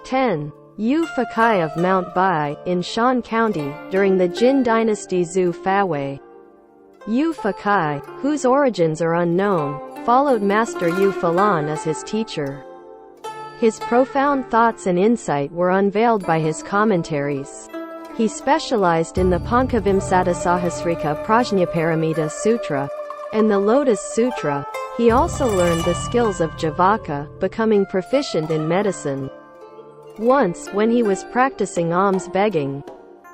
10. Yu Fakai of Mount Bai, in Shan County, during the Jin dynasty. Zhu Fawei. Yu Fakai, whose origins are unknown, followed Master Yu Falan as his teacher. His profound thoughts and insight were unveiled by his commentaries. He specialized in the Pankavimsata Sahasrika Prajnaparamita Sutra and the Lotus Sutra. He also learned the skills of Javaka, becoming proficient in medicine. Once, when he was practicing alms begging,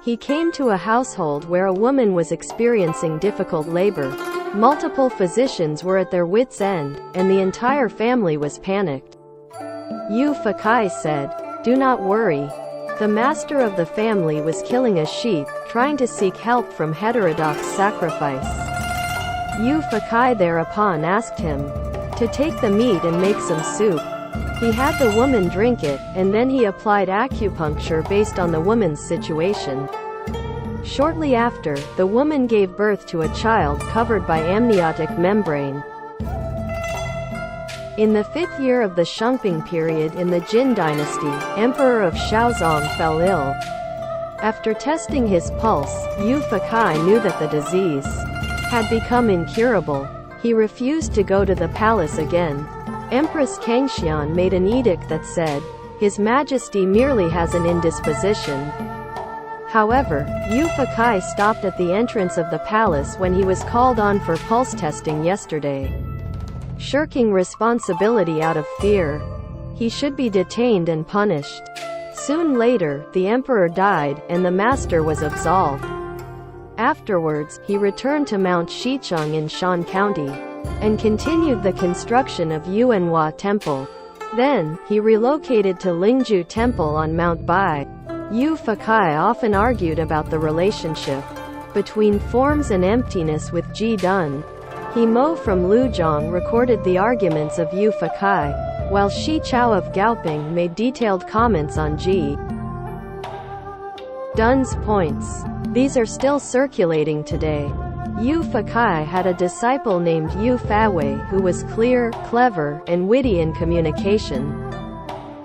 he came to a household where a woman was experiencing difficult labor. Multiple physicians were at their wits' end, and the entire family was panicked. Yu Fakai said, "Do not worry. The master of the family was killing a sheep, trying to seek help from heterodox sacrifice." Yu Fakai thereupon asked him to take the meat and make some soup. He had the woman drink it, and then he applied acupuncture based on the woman's situation. Shortly after, the woman gave birth to a child covered by amniotic membrane. In the 5th year of the Shungping period in the Jin dynasty, Emperor of Shaozong fell ill. After testing his pulse, Yu Fakai knew that the disease had become incurable. He refused to go to the palace again. Empress Kangxian made an edict that said, "His Majesty merely has an indisposition." However, Yu Fakai stopped at the entrance of the palace when he was called on for pulse testing yesterday. Shirking responsibility out of fear, he should be detained and punished. Soon later, the emperor died, and the master was absolved. Afterwards, he returned to Mount Shicheng in Shan County and continued the construction of Yuanhua Temple. Then, he relocated to Lingju Temple on Mount Bai. Yu Fakai often argued about the relationship between forms and emptiness with Ji Dun. He Mo from Luzhong recorded the arguments of Yu Fakai, while Shi Chao of Gaoping made detailed comments on Ji Dun's points. These are still circulating today. Yu Fakai had a disciple named Yu Fawei who was clear, clever, and witty in communication.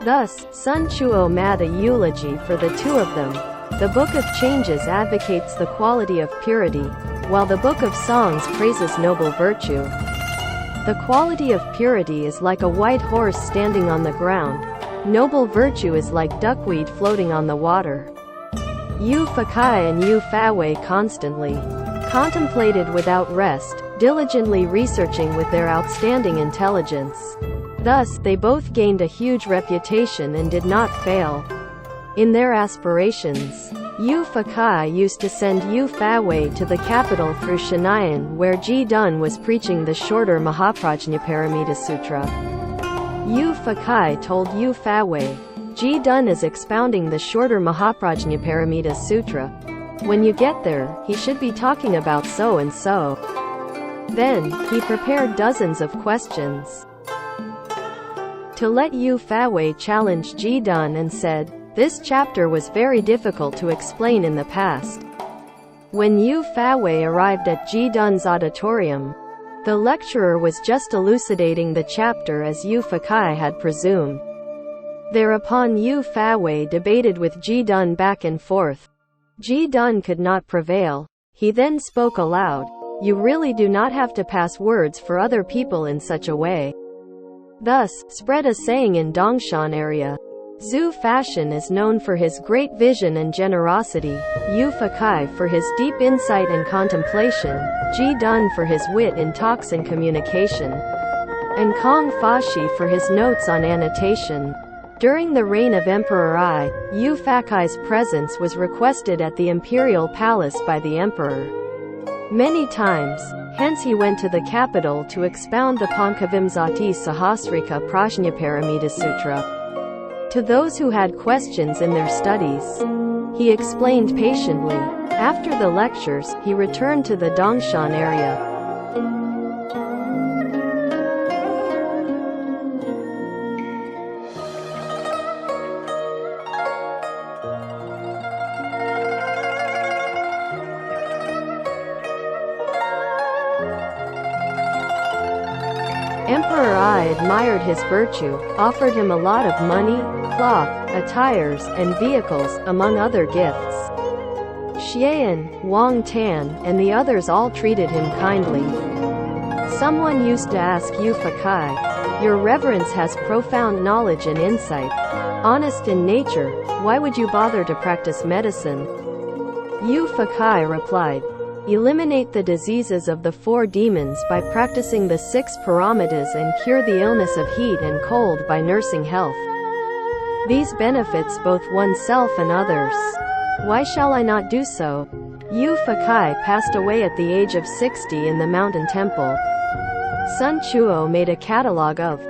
Thus, Sun Chuo made a eulogy for the two of them. The Book of Changes advocates the quality of purity, while the Book of Songs praises noble virtue. The quality of purity is like a white horse standing on the ground. Noble virtue is like duckweed floating on the water. Yu Fakai and Yu Fawei constantly contemplated without rest, diligently researching with their outstanding intelligence. Thus, they both gained a huge reputation and did not fail in their aspirations. Yu Fakai used to send Yu Fawei to the capital through Shenayan, where Ji Dun was preaching the shorter Mahaprajnaparamita Sutra. Yu Fakai told Yu Fawei, "Ji Dun is expounding the shorter Mahaprajnaparamita Sutra. When you get there, he should be talking about so and so." Then, he prepared dozens of questions to let Yu Fawei challenge Ji Dun and said, "This chapter was very difficult to explain in the past." When Yu Fawei arrived at Ji Dun's auditorium, the lecturer was just elucidating the chapter as Yu Fakai had presumed. Thereupon Yu Fawei debated with Ji Dun back and forth. Ji Dun could not prevail. He then spoke aloud, "You really do not have to pass words for other people in such a way." Thus, spread a saying in Dongshan area. Zhu Fashion is known for his great vision and generosity, Yu Fakai for his deep insight and contemplation, Ji Dun for his wit in talks and communication, and Kong Fashi for his notes on annotation. During the reign of Emperor Ai, Yu Fakai's presence was requested at the imperial palace by the emperor many times, hence he went to the capital to expound the Pankavimsati Sahasrika Prajnaparamita Sutra to those who had questions in their studies. He explained patiently. After the lectures, he returned to the Dongshan area. Emperor Ai admired his virtue, offered him a lot of money, cloth, attires, and vehicles, among other gifts. Xian, Wang Tan, and the others all treated him kindly. Someone used to ask Yu Fakai, "Your reverence has profound knowledge and insight. Honest in nature, why would you bother to practice medicine?" Yu Fakai replied, "Eliminate the diseases of the 4 demons by practicing the 6 paramitas and cure the illness of heat and cold by nursing health. These benefits both oneself and others. Why shall I not do so?" Yu Fakai passed away at the age of 60 in the mountain temple. Sun Chuo made a catalogue of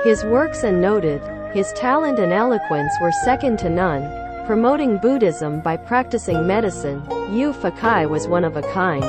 his works and noted, his talent and eloquence were second to none. Promoting Buddhism by practicing medicine, Yu Fakai was one of a kind.